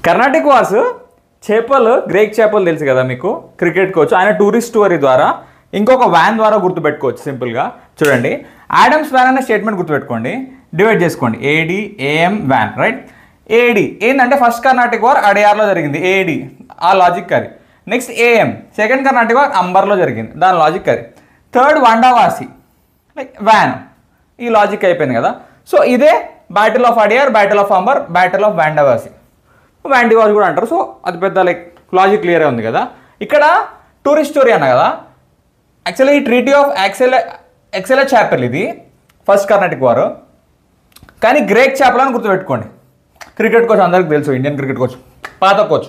Carnatic wars చేపలు, Greek చేపలు తెలుసు కదా మీకు, క్రికెట్ కోచ్ ఆయన టూరిస్ట్ స్టోరీ ద్వారా ఇంకొక వ్యాన్ ద్వారా గుర్తుపెట్టుకోవచ్చు సింపుల్గా. చూడండి, ఆడమ్స్ వ్యాన్ అనే స్టేట్మెంట్ గుర్తుపెట్టుకోండి, డివైడ్ చేసుకోండి. AD AM van, right. AD ఏంటంటే ఫస్ట్ కర్ణాటిక్ వార్ అడయార్లో జరిగింది, ఏడి ఆ లాజిక్ అది. Next AM second Carnatic war అంబర్లో జరిగింది, దాని లాజిక్ అది. థర్డ్ వండావాసి లైక్ వ్యాన్, ఈ లాజిక్ అయిపోయింది కదా. సో ఇదే battle of Adyar, battle of Ambur, battle of Vandavasi, Wandiwash కూడా అంటారు. సో అది పెద్ద లైక్ లాజిక్ క్లియర్గా ఉంది కదా. ఇక్కడ టూరిస్ట్ స్టోరీ అన్న కదా, యాక్చువల్లీ ఈ ట్రీటీ ఆఫ్ ఎక్సెలా చాపెల్ ఇది ఫస్ట్ కర్ణాటిక్ వార్. కానీ గ్రేక్ చాపెల్ అని గుర్తుపెట్టుకోండి. క్రికెట్ కోచ్ అందరికి తెలుసు, ఇండియన్ క్రికెట్ కోచ్, పాత కోచ్.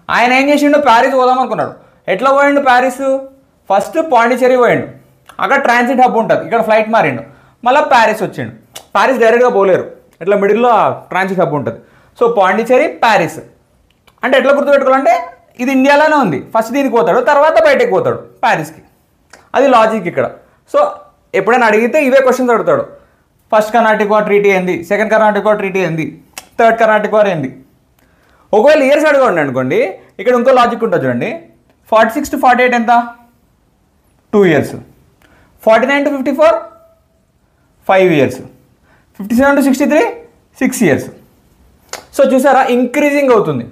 ఆయన ఏం చేసిండు, ప్యారిస్ పోదాం అనుకున్నాడు. ఎట్లా పోయిండు ప్యారిస్? ఫస్ట్ పాండిచేరి పోయిండు, అక్కడ ట్రాన్సిట్ హబ్ ఉంటుంది, ఇక్కడ ఫ్లైట్ మారిండు, మళ్ళీ ప్యారిస్ వచ్చిండు. ప్యారిస్ డైరెక్ట్గా పోలేరు, ఇట్లా మిడిల్లో ట్రాన్సిట్ హబ్ ఉంటుంది. సో పాండిచేరి, ప్యారిస్ అంటే ఎట్లా గుర్తుపెట్టుకోవాలంటే ఇది ఇండియాలోనే ఉంది, ఫస్ట్ దీనికి పోతాడు, తర్వాత బయటకు పోతాడు ప్యారిస్కి, అది లాజిక్ ఇక్కడ. సో ఎప్పుడైనా అడిగితే ఇవే క్వశ్చన్స్ అడుగుతాడు. ఫస్ట్ కర్ణాటిక్ వార్ ట్రీటీ ఏంది, సెకండ్ కర్ణాటిక్ వార్ ట్రీటీ ఏంది, థర్డ్ కర్ణాటిక్ వార్ ఏంది. ఒకవేళ ఇయర్స్ అడగండి అనుకోండి, ఇక్కడ ఇంకో లాజిక్ ఉంటుంది చూడండి. 46 to 48 ఎంత? 2 years. 49 to 54 5 years. 57 to 63 6 years. So చూసారా, ఇంక్రీజింగ్ అవుతుంది.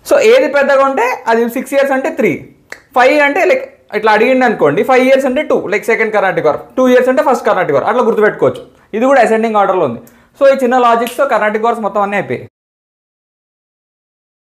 సో ఏది పెద్దగా ఉంటే అది 6 years అంటే 3, 5 అంటే లైక్ ఇట్లా అడిగిండి అనుకోండి, 5 years అంటే 2 like second Carnatic war, 2 years అంటే ఫస్ట్ కర్ణాటిక్ వార్, అట్లా గుర్తుపెట్టుకోవచ్చు. ఇది కూడా అసెండింగ్ ఆర్డర్లో ఉంది. సో ఈ చిన్న లాజిక్స్తో కర్ణాటిక్ వార్స్ మొత్తం అన్నీ అయిపోయాయి.